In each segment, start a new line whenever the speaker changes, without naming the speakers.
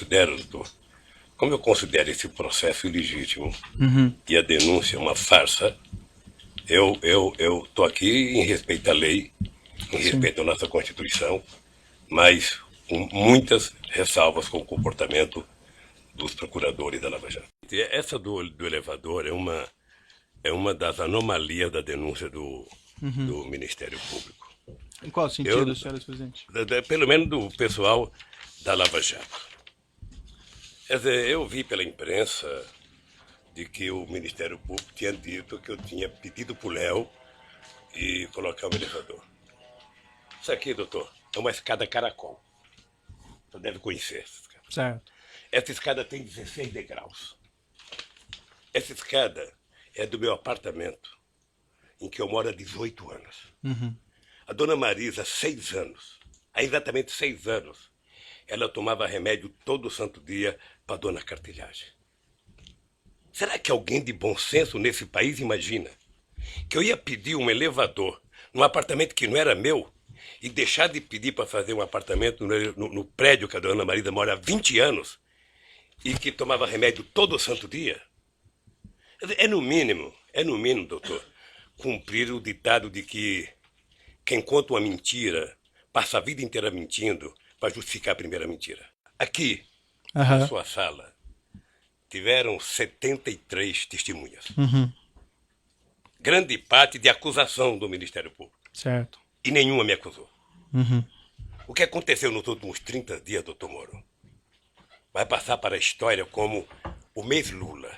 considero, doutor, como eu considero esse processo ilegítimo e a denúncia uma farsa, eu estou aqui em respeito à lei, em respeito à nossa Constituição, mas com muitas ressalvas com o comportamento dos procuradores da Lava Jato. Essa do elevador é uma das anomalias da denúncia do Ministério Público.
Em qual sentido, senhor presidente?
Pelo menos do pessoal da Lava Jato. Quer dizer, eu vi pela imprensa de que o Ministério Público tinha dito que eu tinha pedido para o Léo e colocar um elevador. Isso aqui, doutor, é uma escada caracol. Você deve conhecer essa escada.
Certo.
Essa escada tem 16 degraus. Essa escada é do meu apartamento, em que eu moro há 18 anos. A dona Marisa, 6 anos, há exatamente 6 anos, ela tomava remédio todo santo dia para dona Cartilhagem. Será que alguém de bom senso nesse país imagina que eu ia pedir um elevador num apartamento que não era meu e deixar de pedir para fazer um apartamento no prédio que a dona Marisa mora há 20 anos e que tomava remédio todo santo dia? É no mínimo, doutor, cumprir o ditado de que quem conta uma mentira passa a vida inteira mentindo para justificar a primeira mentira. Aqui, na sua sala, tiveram 73 testemunhas. Grande parte de acusação do Ministério Público.
Certo.
E nenhuma me acusou. O que aconteceu nos últimos 30 dias, doutor Moro, vai passar para a história como o mês Lula.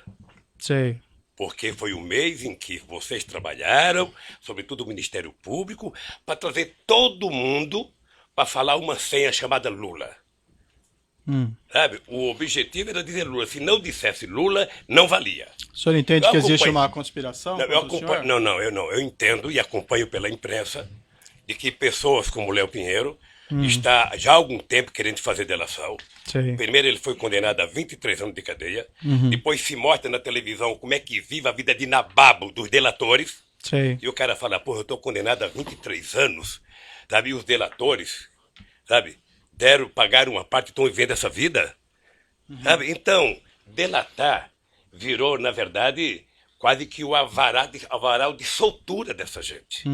Sei.
Porque foi o mês em que vocês trabalharam, sobretudo o Ministério Público, para trazer todo mundo para falar uma senha chamada Lula. Sabe? O objetivo era dizer Lula. Se não dissesse Lula, não valia.
O senhor entende que existe uma conspiração?
Eu entendo e acompanho pela imprensa de que pessoas como Léo Pinheiro está já há algum tempo querendo fazer delação.
Sim.
Primeiro ele foi condenado a 23 anos de cadeia. Depois se mostra na televisão como é que vive a vida de nababo dos delatores.
Sim.
E o cara fala, porra, eu estou condenado a 23 anos. Sabe? E os delatores, sabe, pagaram uma parte e estão vivendo essa vida. Sabe? Então, delatar virou, na verdade, quase que o avaral de soltura dessa gente.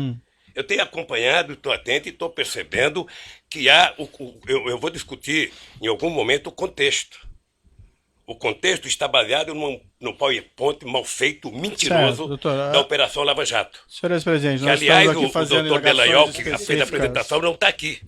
Eu tenho acompanhado, estou atento e estou percebendo que eu vou discutir em algum momento o contexto. O contexto está baseado no PowerPoint mal feito, mentiroso, certo, doutor, da Operação Lava Jato.
Senhor ex-presidente,
que, aliás, o doutor Delayol, que fez a apresentação, não está aqui.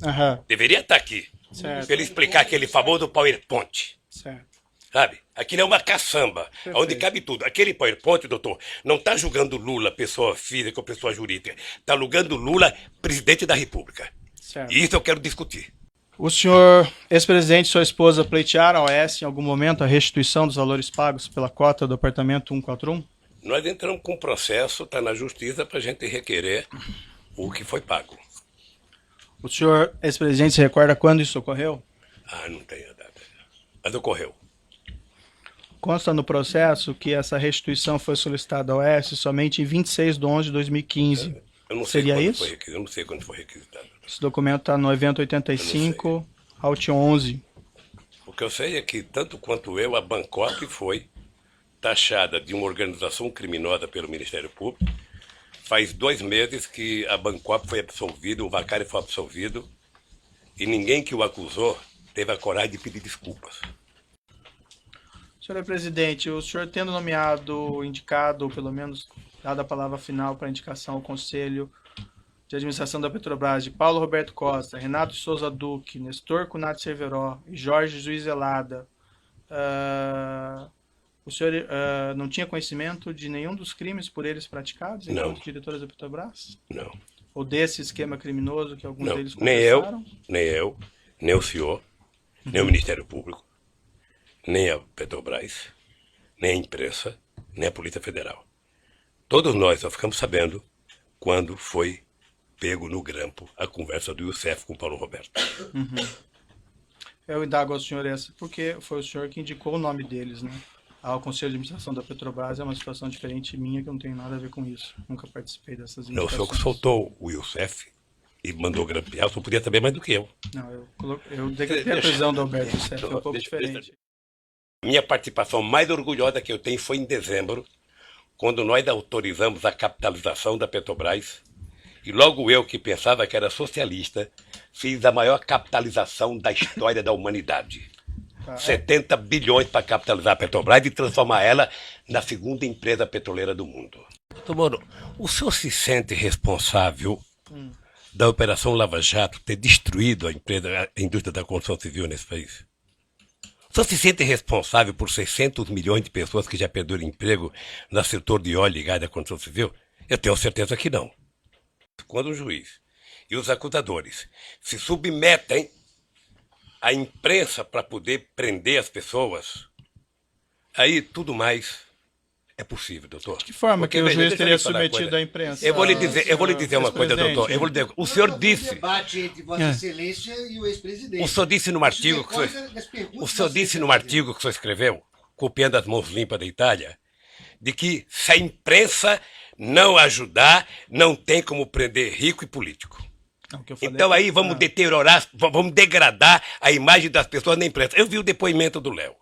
Deveria estar aqui. Para ele explicar aquele famoso PowerPoint.
Certo.
Sabe? Aquilo é uma caçamba, onde cabe tudo. Aquele PowerPoint, doutor, não está julgando Lula, pessoa física ou pessoa jurídica. Está julgando Lula, presidente da República.
Certo.
E isso eu quero discutir.
O senhor, ex-presidente e sua esposa pleitearam ao OAS em algum momento a restituição dos valores pagos pela cota do apartamento 141?
Nós entramos com um processo, está na justiça, para a gente requerer o que foi pago.
O senhor, ex-presidente, se recorda quando isso ocorreu?
Não tenho a data. Mas ocorreu.
Consta no processo que essa restituição foi solicitada ao OAS somente em 26 de 11 de 2015.
Eu não sei.
Seria isso?
Eu não sei quando foi requisitado.
Esse documento está no evento 85, Alt 11.
O que eu sei é que, tanto quanto eu, a Bangkok foi taxada de uma organização criminosa pelo Ministério Público. Faz 2 meses que a Bangkok foi absolvida, o Vacari foi absolvido, e ninguém que o acusou teve a coragem de pedir desculpas.
Senhor presidente, o senhor tendo indicado, ou pelo menos dado a palavra final para indicação ao Conselho de Administração da Petrobras de Paulo Roberto Costa, Renato Souza Duque, Nestor Cunati Cerveró e Jorge Zuizelada, o senhor não tinha conhecimento de nenhum dos crimes por eles praticados enquanto diretores da Petrobras?
Não.
Ou desse esquema criminoso que alguns deles
confessaram? Nem o senhor, nem o Ministério Público, nem a Petrobras, nem a imprensa, nem a Polícia Federal. Todos nós só ficamos sabendo quando foi pego no grampo a conversa do Youssef com o Paulo Roberto.
Eu indago ao senhor essa porque foi o senhor que indicou o nome deles, né? Ao Conselho de Administração da Petrobras é uma situação diferente minha, que eu não tenho nada a ver com isso. Nunca participei dessas indicações.
Não, o senhor que soltou o Youssef e mandou grampear, o senhor podia saber mais do que eu.
Não, eu decretei a prisão do Alberto Serra, foi um pouco diferente.
Minha participação mais orgulhosa que eu tenho foi em dezembro, quando nós autorizamos a capitalização da Petrobras, e logo eu, que pensava que era socialista, fiz a maior capitalização da história da humanidade. 70 bilhões para capitalizar a Petrobras e transformar ela na segunda empresa petroleira do mundo. Doutor Moro, o senhor se sente responsável da Operação Lava Jato ter destruído a indústria da construção civil nesse país? O senhor se sente responsável por 600 milhões de pessoas que já perderam emprego no setor de óleo e gás da construção civil? Eu tenho certeza que não. Quando o juiz e os acusadores se submetem à imprensa para poder prender as pessoas, aí tudo mais é possível, doutor.
De que forma que o juiz teria submetido à imprensa?
Eu vou lhe dizer uma coisa, doutor. Eu vou lhe dizer, o senhor disse...
Um debate entre Vossa Excelência e o ex-presidente.
O senhor disse no artigo que o senhor escreveu, copiando as mãos limpas da Itália, de que se a imprensa não ajudar, não tem como prender rico e político. Então aí vamos deteriorar, vamos degradar a imagem das pessoas na imprensa. Eu vi o depoimento do Léo.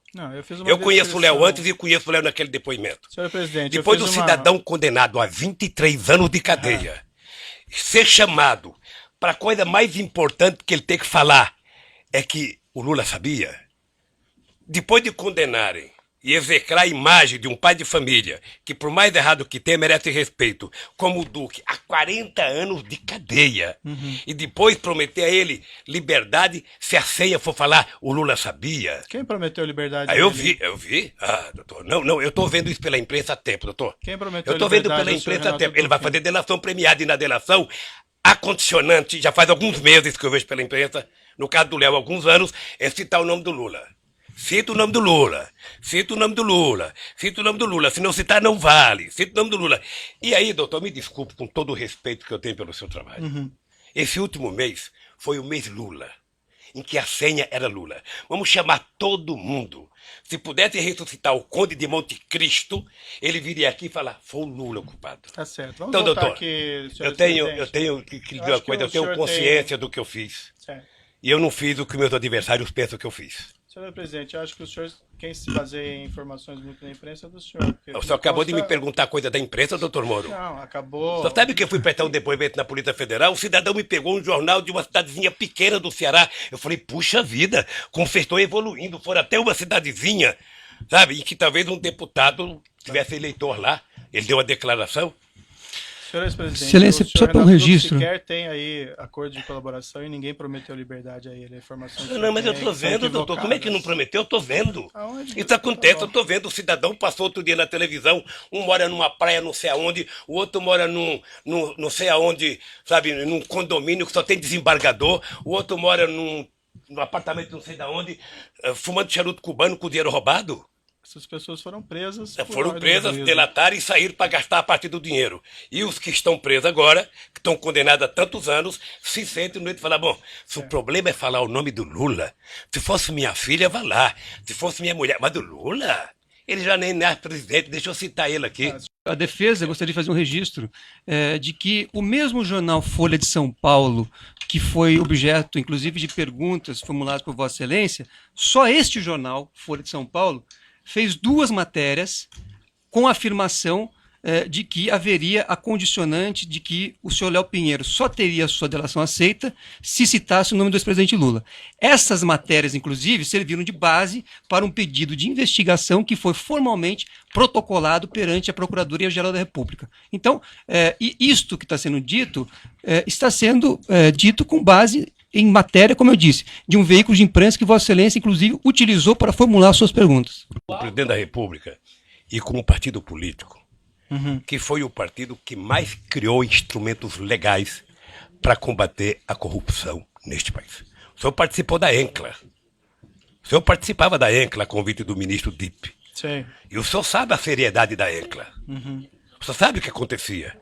Eu conheço o Léo antes e conheço o Léo naquele depoimento.
Senhor presidente,
depois do cidadão condenado a 23 anos de cadeia ser chamado para a coisa mais importante que ele tem que falar é que o Lula sabia. Depois de condenarem e execrar a imagem de um pai de família que, por mais errado que tenha, merece respeito, como o Duque, há 40 anos de cadeia, e depois prometer a ele liberdade se a ceia for falar, o Lula sabia.
Quem prometeu liberdade?
Eu vi. Doutor, não, eu estou vendo isso pela imprensa há tempo, doutor.
Quem prometeu
eu estou vendo pela imprensa há tempo. Ele vai fazer delação premiada, e na delação, a condicionante, já faz alguns meses que eu vejo pela imprensa, no caso do Léo, alguns anos, é citar o nome do Lula. Cita o nome do Lula, se não citar não vale, cita o nome do Lula. E aí, doutor, me desculpe com todo o respeito que eu tenho pelo seu trabalho. Esse último mês foi o mês Lula, em que a senha era Lula. Vamos chamar todo mundo. Se pudesse ressuscitar o Conde de Monte Cristo, ele viria aqui e falar, foi o Lula o culpado.
Tá certo. Vamos
então, doutor,
aqui,
eu tenho que dizer uma coisa, eu tenho consciência do que eu fiz.
Certo.
E eu não fiz o que meus adversários pensam que eu fiz.
Senhor presidente, eu acho que o senhor, quem se baseia em informações muito da imprensa é do senhor.
O senhor acabou de me perguntar coisa da imprensa, doutor Moro?
Não, acabou.
O senhor sabe que eu fui prestar um depoimento na Polícia Federal? O cidadão me pegou um jornal de uma cidadezinha pequena do Ceará. Eu falei, puxa vida, como vocês estão evoluindo. Foram até uma cidadezinha, sabe? E que talvez um deputado tivesse eleitor lá. Ele deu uma declaração.
Senhor ex-presidente,
Excelência, só para um registro.
Sequer tem aí acordo de colaboração e ninguém prometeu liberdade a ele.
Não, mas eu tô vendo, doutor. Como é que não prometeu? Eu tô vendo.
Aonde?
Isso acontece, eu tô vendo. O cidadão passou outro dia na televisão. Um mora numa praia não sei aonde, o outro mora num não sei aonde, sabe, num condomínio que só tem desembargador. O outro mora num apartamento não sei de onde, fumando charuto cubano com dinheiro roubado.
Essas pessoas foram presas.
Foram presas, delataram e saíram para gastar a parte do dinheiro. E os que estão presos agora, que estão condenados a tantos anos, se sentem no meio de falar, bom, se o problema é falar o nome do Lula, se fosse minha filha, vá lá. Se fosse minha mulher, mas do Lula? Ele já nem é presidente, deixa eu citar ele aqui.
A defesa gostaria de fazer um registro de que o mesmo jornal Folha de São Paulo, que foi objeto, inclusive, de perguntas formuladas por Vossa Excelência, só este jornal, Folha de São Paulo, fez 2 matérias com a afirmação de que haveria a condicionante de que o senhor Léo Pinheiro só teria a sua delação aceita se citasse o nome do ex-presidente Lula. Essas matérias, inclusive, serviram de base para um pedido de investigação que foi formalmente protocolado perante a Procuradoria-Geral da República. Então, isto que está sendo dito, está sendo dito com base em matéria, como eu disse, de um veículo de imprensa que Vossa Excelência, inclusive, utilizou para formular suas perguntas.
O presidente da República e com um partido político, que foi o partido que mais criou instrumentos legais para combater a corrupção neste país. O senhor participou da ENCLA. O senhor participava da ENCLA a convite do ministro Dipp.
Sim.
E o senhor sabe a seriedade da ENCLA. O senhor sabe o que acontecia.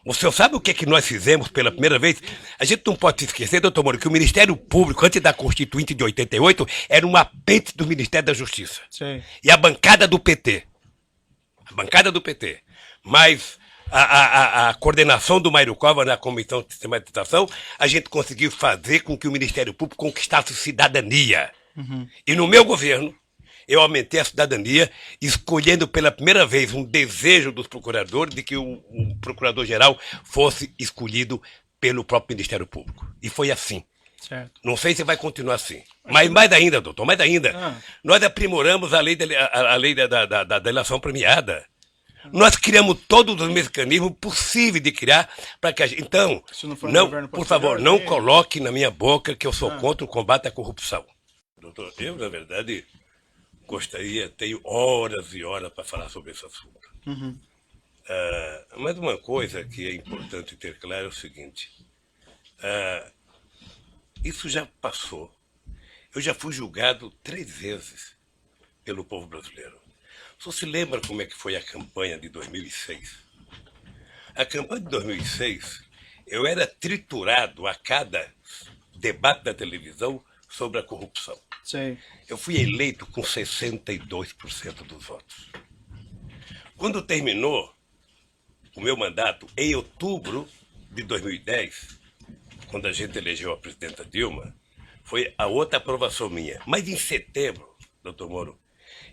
O senhor sabe o que é que nós fizemos pela primeira vez? A gente não pode se esquecer, doutor Moro, que o Ministério Público, antes da Constituinte de 88, era um apêndice do Ministério da Justiça.
Sim.
E a bancada do PT. A bancada do PT. Mais a coordenação do Mário Cova na Comissão de Sistematização, a gente conseguiu fazer com que o Ministério Público conquistasse cidadania. E no meu governo, eu aumentei a cidadania, escolhendo pela primeira vez um desejo dos procuradores de que o procurador-geral fosse escolhido pelo próprio Ministério Público. E foi assim.
Certo.
Não sei se vai continuar assim. Mas mais ainda, doutor, mais ainda. Nós aprimoramos a lei da delação premiada. Nós criamos todos os mecanismos possíveis de criar para que a gente... Então, não, por favor, não coloque na minha boca que eu sou contra o combate à corrupção. Doutor, eu, na verdade, gostaria, tenho horas e horas para falar sobre esse assunto. Mas uma coisa que é importante ter claro é o seguinte. Isso já passou. Eu já fui julgado 3 vezes pelo povo brasileiro. Só se lembra como é que foi a campanha de 2006? A campanha de 2006, eu era triturado a cada debate da televisão sobre a corrupção.
Sei.
Eu fui eleito com 62% dos votos. Quando terminou o meu mandato, em outubro de 2010, quando a gente elegeu a presidenta Dilma, foi a outra aprovação minha. Mas em setembro, doutor Moro,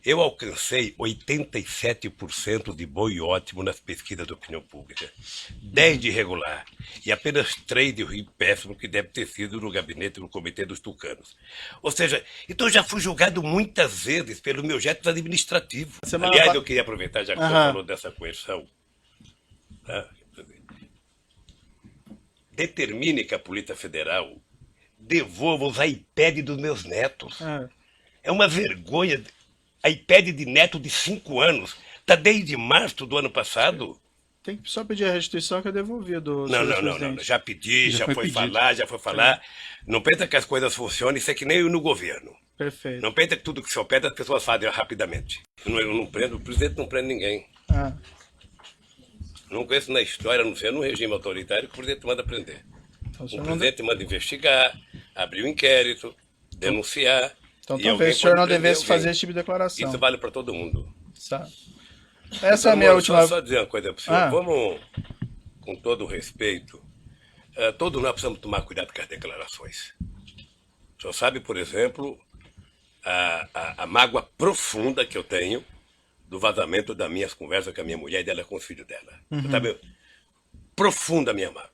eu alcancei 87% de bom e ótimo nas pesquisas de opinião pública, 10 de irregular e apenas 3 de ruim péssimo, que deve ter sido no gabinete do Comitê dos Tucanos. Ou seja, então eu já fui julgado muitas vezes pelo meu jeito administrativo. Aliás, eu queria aproveitar, já que você falou dessa coerção, determine que a Polícia Federal devolva os iPads dos meus netos. É uma vergonha. iPad de neto de 5 anos. Está desde março do ano passado.
Tem que só pedir a restituição que é devolvido.
Não. Já pedi, já foi falar. Não pensa que as coisas funcionam, isso é que nem eu no governo.
Perfeito.
Não pensa que tudo que se opera as pessoas fazem rapidamente. Eu não prendo, o presidente não prende ninguém. Não conheço na história, não sei, no regime autoritário, que o presidente manda prender.
Então,
o presidente manda investigar, abrir um inquérito, denunciar.
Então talvez o senhor não devesse fazer esse tipo de declaração.
Isso vale para todo mundo.
Essa é a minha última...
Só dizer uma coisa para o senhor. Vamos, com todo o respeito, todos nós precisamos tomar cuidado com as declarações. O senhor sabe, por exemplo, a mágoa profunda que eu tenho do vazamento das minhas conversas com a minha mulher e dela com o filho dela. Sabe? Profunda a minha mágoa.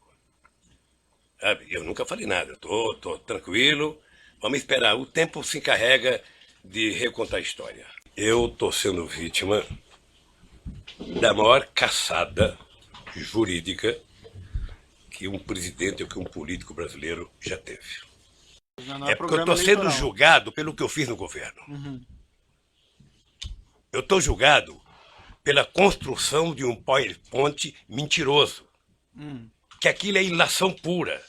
Sabe? Eu nunca falei nada. Estou tranquilo. Vamos esperar. O tempo se encarrega de recontar a história. Eu estou sendo vítima da maior caçada jurídica que um presidente ou que um político brasileiro já teve. É porque eu estou sendo julgado pelo que eu fiz no governo. Eu estou julgado pela construção de um PowerPoint mentiroso. Que aquilo é ilação pura.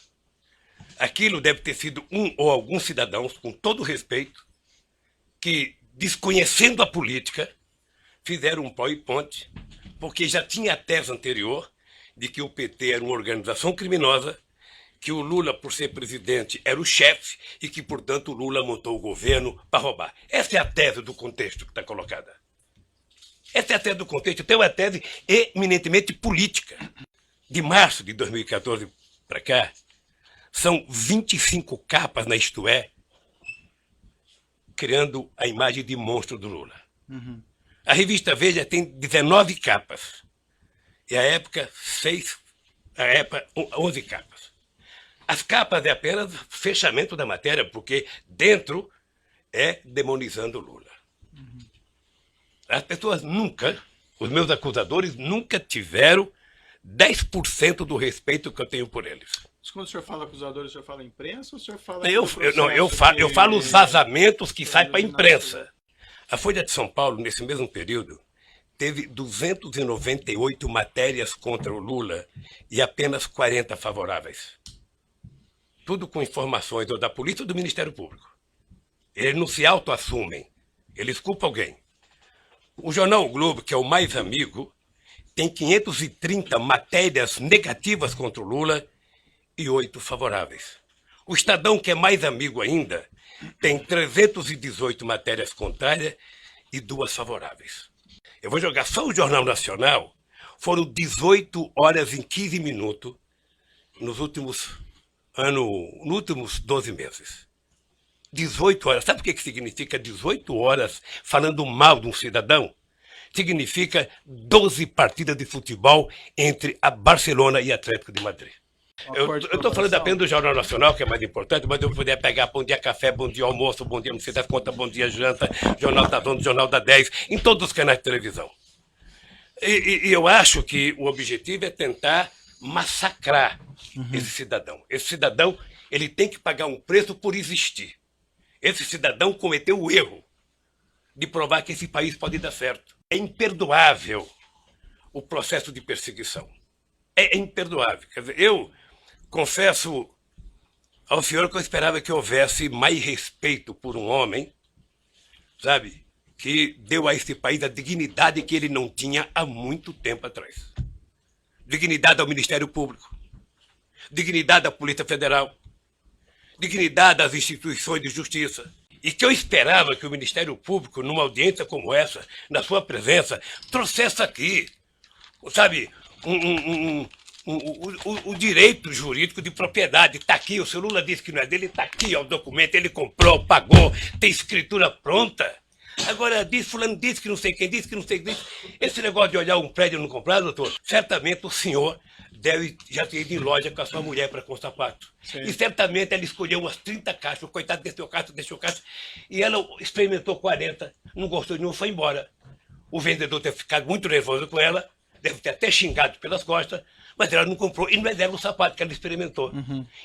Aquilo deve ter sido um ou alguns cidadãos, com todo respeito, que, desconhecendo a política, fizeram um PowerPoint, porque já tinha a tese anterior de que o PT era uma organização criminosa, que o Lula, por ser presidente, era o chefe e que, portanto, o Lula montou o governo para roubar. Essa é a tese do contexto que está colocada. Essa é a tese do contexto. Tem uma tese eminentemente política. De março de 2014 para cá, são 25 capas na Isto É, criando a imagem de monstro do Lula. A revista Veja tem 19 capas. E a época, 11 capas. As capas é apenas fechamento da matéria, porque dentro é demonizando o Lula. As pessoas nunca, os meus acusadores, nunca tiveram 10% do respeito que eu tenho por eles.
Quando o senhor fala acusadores, o senhor fala imprensa ou o senhor fala...
Eu falo os vazamentos que saem para a imprensa. A Folha de São Paulo, nesse mesmo período, teve 298 matérias contra o Lula e apenas 40 favoráveis. Tudo com informações ou da polícia ou do Ministério Público. Eles não se autoassumem, eles culpam alguém. O jornal O Globo, que é o mais amigo, tem 530 matérias negativas contra o Lula e 8 favoráveis. O Estadão, que é mais amigo ainda, tem 318 matérias contrárias e 2 favoráveis. Eu vou jogar só o Jornal Nacional, Foram 18 horas e 15 minutos nos últimos 12 meses. 18 horas. Sabe o que significa 18 horas falando mal de um cidadão? Significa 12 partidas de futebol entre a Barcelona e Atlético de Madrid. Eu estou falando apenas do Jornal Nacional, que é mais importante, mas eu poderia pegar Bom Dia Café, Bom Dia Almoço, Bom Dia Não Sei das Contas, Bom Dia Janta, Jornal da Zona, Jornal da 10, em todos os canais de televisão. E eu acho que o objetivo é tentar massacrar esse cidadão. Esse cidadão, ele tem que pagar um preço por existir. Esse cidadão cometeu o erro de provar que esse país pode dar certo. É imperdoável o processo de perseguição. É imperdoável. Quer dizer, eu confesso ao senhor que eu esperava que houvesse mais respeito por um homem, sabe, que deu a esse país a dignidade que ele não tinha há muito tempo atrás. Dignidade ao Ministério Público, dignidade à Polícia Federal, dignidade às instituições de justiça. E que eu esperava que o Ministério Público, numa audiência como essa, na sua presença, trouxesse aqui, sabe, o direito jurídico de propriedade. Está aqui, o seu Lula disse que não é dele, está aqui, ó, o documento, ele comprou, pagou, tem escritura pronta. Agora, fulano disse que não sei quem disse, que não sei quem disse. Esse negócio de olhar um prédio e não comprar, doutor, certamente o senhor deve já ter ido em loja com a sua mulher para comprar sapato. Sim. E certamente ela escolheu umas 30 caixas, o coitado deixou caixa, e ela experimentou 40, não gostou de nenhum, foi embora. O vendedor deve ter ficado muito nervoso com ela, deve ter até xingado pelas costas, mas ela não comprou, e não é dela o sapato que ela experimentou.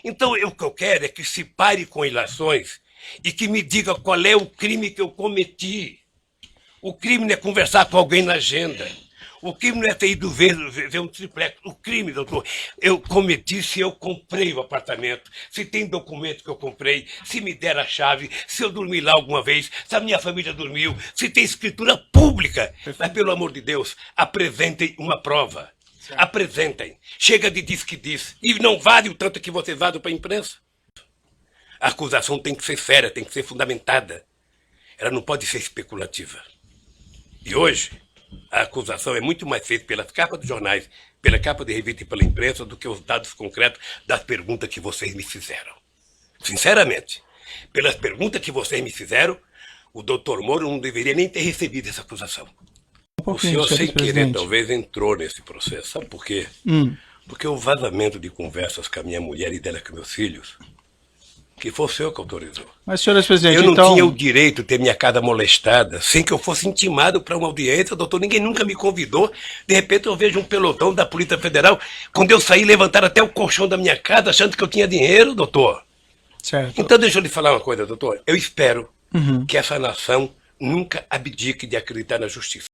Então, o que eu quero é que se pare com ilações e que me diga qual é o crime que eu cometi. O crime não é conversar com alguém na agenda. O crime não é ter ido ver um triplex. O crime, doutor, eu cometi se eu comprei o apartamento, se tem documento que eu comprei, se me der a chave, se eu dormi lá alguma vez, se a minha família dormiu, se tem escritura pública. Mas, pelo amor de Deus, apresentem uma prova. Certo. Apresentem. Chega de diz que diz. E não vale o tanto que vocês vazam para a imprensa. A acusação tem que ser séria, tem que ser fundamentada. Ela não pode ser especulativa. E hoje, a acusação é muito mais feita pelas capas dos jornais, pela capa de revista e pela imprensa do que os dados concretos das perguntas que vocês me fizeram. Sinceramente, pelas perguntas que vocês me fizeram, o doutor Moro não deveria nem ter recebido essa acusação. O senhor, sem querer, talvez entrou nesse processo. Sabe por quê? Porque o vazamento de conversas com a minha mulher e dela com meus filhos, que fosse eu que autorizou.
Mas, senhor ex-presidente,
eu não tinha o direito de ter minha casa molestada sem que eu fosse intimado para uma audiência, doutor. Ninguém nunca me convidou. De repente eu vejo um pelotão da Polícia Federal. Quando eu saí, levantaram até o colchão da minha casa, achando que eu tinha dinheiro, doutor.
Certo.
Então deixa eu lhe falar uma coisa, doutor. Eu espero que essa nação nunca abdique de acreditar na justiça.